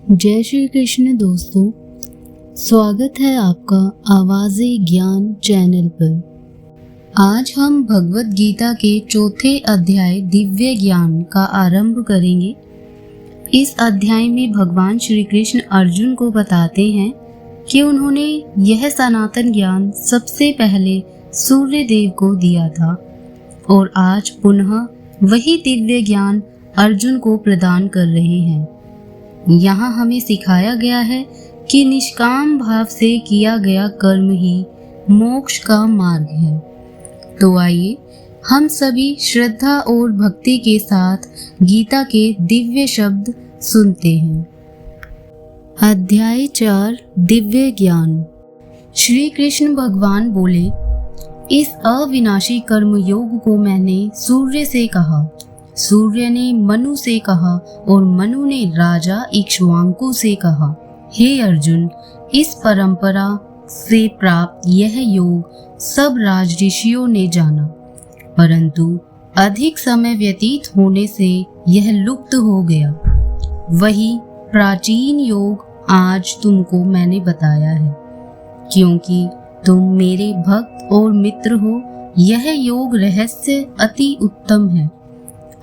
जय श्री कृष्ण दोस्तों, स्वागत है आपका आवाज़े ज्ञान चैनल पर। आज हम भगवत गीता के चौथे अध्याय दिव्य ज्ञान का आरंभ करेंगे। इस अध्याय में भगवान श्री कृष्ण अर्जुन को बताते हैं कि उन्होंने यह सनातन ज्ञान सबसे पहले सूर्य देव को दिया था और आज पुनः वही दिव्य ज्ञान अर्जुन को प्रदान कर रहे हैं। यहाँ हमें सिखाया गया है कि निष्काम भाव से किया गया कर्म ही मोक्ष का मार्ग है। तो आइए हम सभी श्रद्धा और भक्ति के साथ गीता के दिव्य शब्द सुनते हैं। अध्याय 4 दिव्य ज्ञान। श्री कृष्ण भगवान बोले, इस अविनाशी कर्म योग को मैंने सूर्य से कहा, सूर्य ने मनु से कहा और मनु ने राजा इक्ष्वाकु से कहा। हे अर्जुन, इस परंपरा से प्राप्त यह योग सब राजऋषियों ने जाना, परंतु अधिक समय व्यतीत होने से यह लुप्त हो गया। वही प्राचीन योग आज तुमको मैंने बताया है, क्योंकि तुम मेरे भक्त और मित्र हो। यह योग रहस्य अति उत्तम है।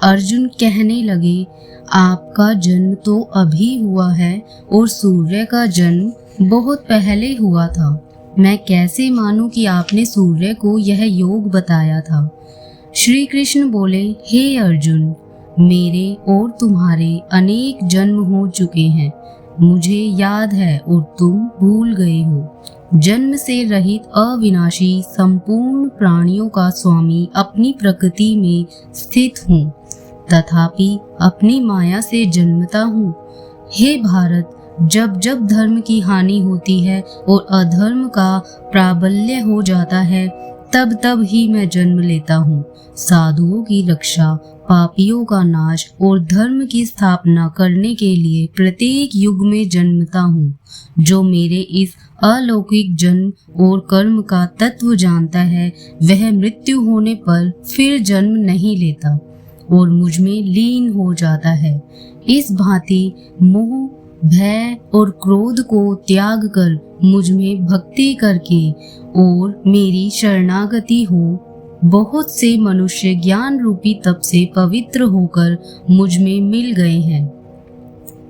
अर्जुन कहने लगे, आपका जन्म तो अभी हुआ है और सूर्य का जन्म बहुत पहले हुआ था। मैं कैसे मानूं कि आपने सूर्य को यह योग बताया था। श्री कृष्ण बोले, हे अर्जुन, मेरे और तुम्हारे अनेक जन्म हो चुके हैं, मुझे याद है और तुम भूल गए हो। जन्म से रहित अविनाशी संपूर्ण प्राणियों का स्वामी अपनी प्रकृति में स्थित हूँ, तथापि अपनी माया से जन्मता हूँ। हे भारत, जब जब धर्म की हानि होती है और अधर्म का प्राबल्य हो जाता है, तब तब ही मैं जन्म लेता हूँ। साधुओं की रक्षा, पापियों का नाश और धर्म की स्थापना करने के लिए प्रत्येक युग में जन्मता हूँ। जो मेरे इस अलौकिक जन्म और कर्म का तत्व जानता है, वह मृत्यु होने पर फिर जन्म नहीं लेता और मुझ में लीन हो जाता है। इस भांति मोह, भय और क्रोध को त्याग कर मुझ में भक्ति करके और मेरी शरणागति हो, बहुत से मनुष्य ज्ञान रूपी तप से पवित्र होकर मुझ में मिल गए हैं।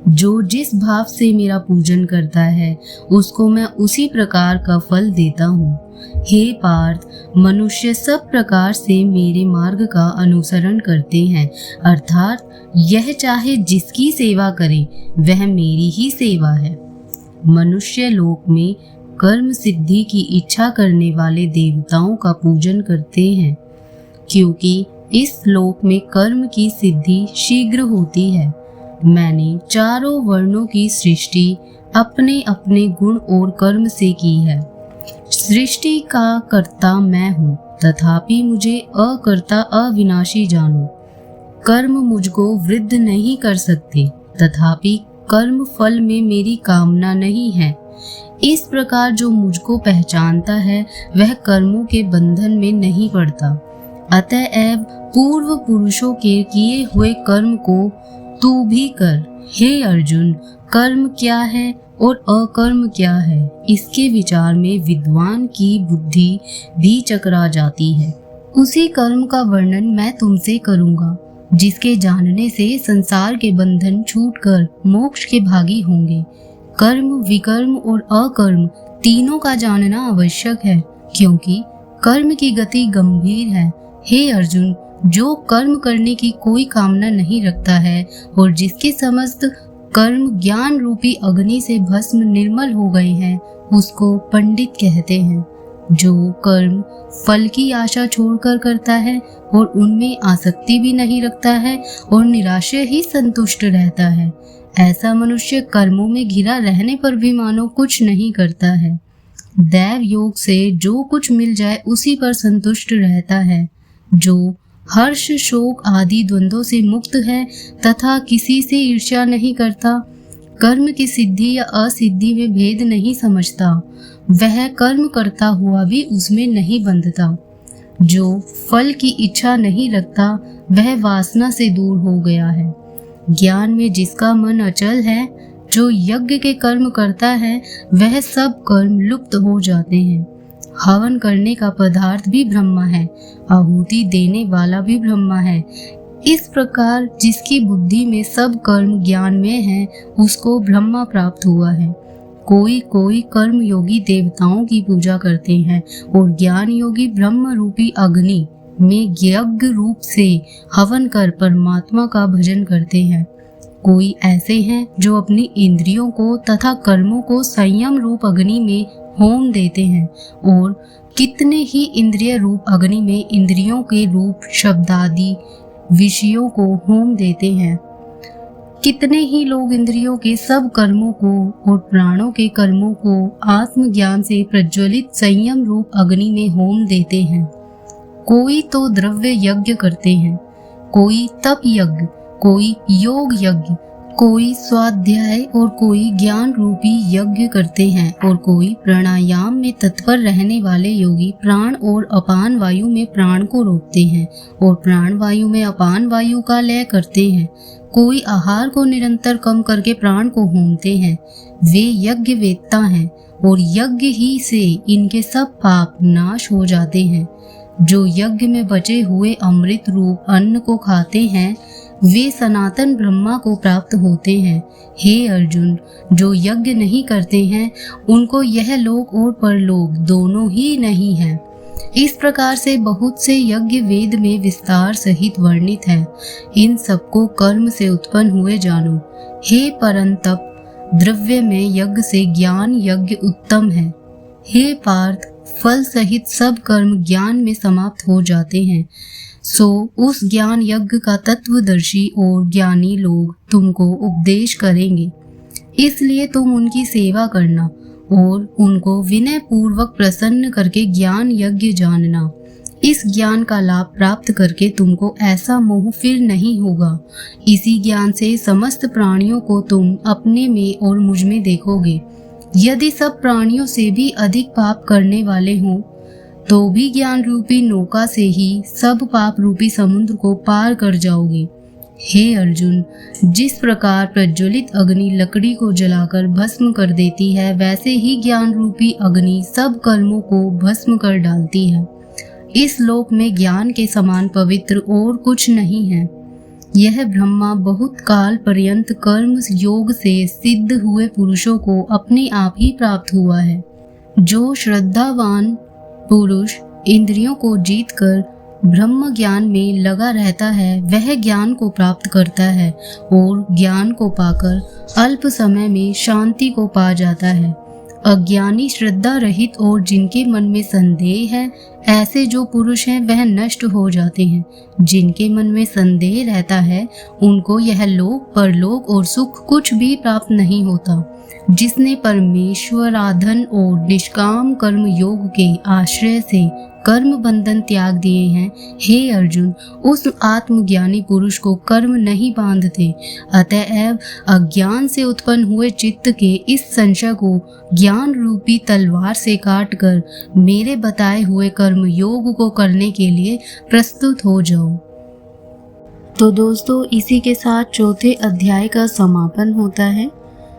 जो जिस भाव से मेरा पूजन करता है, उसको मैं उसी प्रकार का फल देता हूँ। हे पार्थ, मनुष्य सब प्रकार से मेरे मार्ग का अनुसरण करते हैं, अर्थात यह चाहे जिसकी सेवा करे वह मेरी ही सेवा है। मनुष्य लोक में कर्म सिद्धि की इच्छा करने वाले देवताओं का पूजन करते हैं, क्योंकि इस लोक में कर्म की सिद्धि शीघ्र होती है। मैंने चारों वर्णों की सृष्टि अपने अपने गुण और कर्म से की है। सृष्टि का कर्ता मैं हूँ, तथापि मुझे अकर्ता अविनाशी जानो। कर्म मुझको वृद्ध नहीं कर सकते, तथापि कर्म फल में मेरी कामना नहीं है। इस प्रकार जो मुझको पहचानता है, वह कर्मों के बंधन में नहीं पड़ता। अतएव पूर्व पुरुषों के किए हुए कर्म को तू भी कर। हे अर्जुन, कर्म क्या है और अकर्म क्या है, इसके विचार में विद्वान की बुद्धि भी चकरा जाती है। उसी कर्म का वर्णन मैं तुमसे करूंगा, जिसके जानने से संसार के बंधन छूटकर मोक्ष के भागी होंगे। कर्म, विकर्म और अकर्म तीनों का जानना आवश्यक है, क्योंकि कर्म की गति गंभीर है। हे अर्जुन, जो कर्म करने की कोई कामना नहीं रखता है और जिसके समस्त कर्म ज्ञान रूपी अग्नि से भस्म निर्मल हो गए हैं, उसको पंडित कहते हैं। जो कर्म फल की आशा छोड़कर करता है और उनमें आसक्ति भी नहीं रखता है और निराशय ही संतुष्ट रहता है, ऐसा मनुष्य कर्मों में घिरा रहने पर भी मानो कुछ नहीं करता है। दैव योग से जो कुछ मिल जाए उसी पर संतुष्ट रहता है। जो हर्ष, शोक आदि द्वंद्वों से मुक्त है तथा किसी से ईर्ष्या नहीं करता, कर्म की सिद्धि या असिद्धि में भेद नहीं समझता, वह कर्म करता हुआ भी उसमें नहीं बंधता। जो फल की इच्छा नहीं रखता, वह वासना से दूर हो गया है। ज्ञान में जिसका मन अचल है, जो यज्ञ के कर्म करता है वह सब कर्म लुप्त हो जाते हैं। हवन करने का पदार्थ भी ब्रह्मा है, आहुति देने वाला भी ब्रह्मा है। इस प्रकार जिसकी बुद्धि में सब कर्म ज्ञान में है उसको ब्रह्मा प्राप्त हुआ है। कोई कोई कर्म योगी देवताओं की पूजा करते हैं और ज्ञान योगी ब्रह्म रूपी अग्नि में यज्ञ रूप से हवन कर परमात्मा का भजन करते हैं। कोई ऐसे हैं जो अपनी इंद्रियों को तथा कर्मों को संयम रूप अग्नि में होम देते हैं और कितने ही इंद्रिय रूप अग्नि में इंद्रियों के रूप शब्दादि विषयों को होम देते हैं। कितने ही लोग इंद्रियों के सब कर्मों को और प्राणों के कर्मों को आत्मज्ञान से प्रज्वलित संयम रूप अग्नि में होम देते हैं। कोई तो द्रव्य यज्ञ करते हैं, कोई तप यज्ञ, कोई योग यज्ञ, कोई स्वाध्याय और कोई ज्ञान रूपी यज्ञ करते हैं और कोई प्राणायाम में तत्पर रहने वाले योगी प्राण और अपान वायु में प्राण को रोकते हैं और प्राण वायु में अपान वायु का लय करते हैं। कोई आहार को निरंतर कम करके प्राण को होमते हैं। वे यज्ञ वेत्ता हैं और यज्ञ ही से इनके सब पाप नाश हो जाते हैं। जो यज्ञ में बचे हुए अमृत रूप अन्न को खाते हैं वे सनातन ब्रह्मा को प्राप्त होते हैं। हे अर्जुन, जो यज्ञ नहीं करते हैं उनको यह लोक और परलोक दोनों ही नहीं है। इस प्रकार से बहुत से यज्ञ वेद में विस्तार सहित वर्णित है। इन सबको कर्म से उत्पन्न हुए जानो। हे परंतप, द्रव्य में यज्ञ से ज्ञान यज्ञ उत्तम है। हे पार्थ, फल सहित सब कर्म ज्ञान में समाप्त हो जाते हैं। सो उस ज्ञान यज्ञ का तत्वदर्शी और ज्ञानी लोग तुमको उपदेश करेंगे, इसलिए तुम उनकी सेवा करना और उनको विनय पूर्वक प्रसन्न करके ज्ञान यज्ञ जानना। इस ज्ञान का लाभ प्राप्त करके तुमको ऐसा मोह फिर नहीं होगा। इसी ज्ञान से समस्त प्राणियों को तुम अपने में और मुझ में देखोगे। यदि सब प्राणियों से भी अधिक पाप करने वाले हों तो भी ज्ञान रूपी नौका से ही सब पाप रूपी समुद्र को पार कर जाओगे। हे अर्जुन, जिस प्रकार प्रज्वलित अग्नि लकड़ी को जलाकर भस्म कर देती है वैसे ही ज्ञान रूपी अग्नि सब कर्मों को भस्म कर डालती है। इस लोक में ज्ञान के समान पवित्र और कुछ नहीं है। यह ब्रह्मा बहुत काल पर्यंत कर्म योग से सिद्ध हुए पुरुषों को अपने आप ही प्राप्त हुआ है। जो श्रद्धावान पुरुष इंद्रियों को जीतकर ब्रह्म ज्ञान में लगा रहता है वह ज्ञान को प्राप्त करता है और ज्ञान को पाकर अल्प समय में शांति को पा जाता है। अज्ञानी श्रद्धा रहित और जिनके मन में संदेह है ऐसे जो पुरुष हैं वह नष्ट हो जाते हैं। जिनके मन में संदेह रहता है उनको यह लोक परलोक और सुख कुछ भी प्राप्त नहीं होता। जिसने परमेश्वराधन और निष्काम कर्म योग के आश्रय से कर्म बंधन त्याग दिए हैं, हे अर्जुन, उस आत्मज्ञानी पुरुष को कर्म नहीं बांधते। अतएव अज्ञान से उत्पन्न हुए चित्त के इस संशय को ज्ञान रूपी तलवार से काटकर मेरे बताए हुए कर्म योग को करने के लिए प्रस्तुत हो जाओ। तो दोस्तों, इसी के साथ चौथे अध्याय का समापन होता है।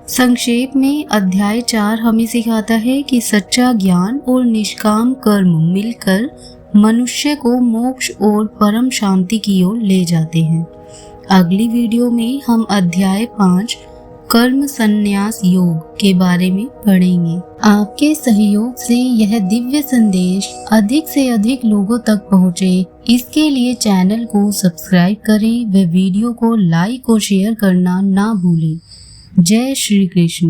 संक्षेप में अध्याय 4 हमें सिखाता है कि सच्चा ज्ञान और निष्काम कर्म मिलकर मनुष्य को मोक्ष और परम शांति की ओर ले जाते हैं। अगली वीडियो में हम अध्याय 5 कर्म संन्यास योग के बारे में पढ़ेंगे। आपके सहयोग से यह दिव्य संदेश अधिक से अधिक लोगों तक पहुँचे, इसके लिए चैनल को सब्सक्राइब करें व वीडियो को लाइक और शेयर करना ना भूलें। जय श्री कृष्ण।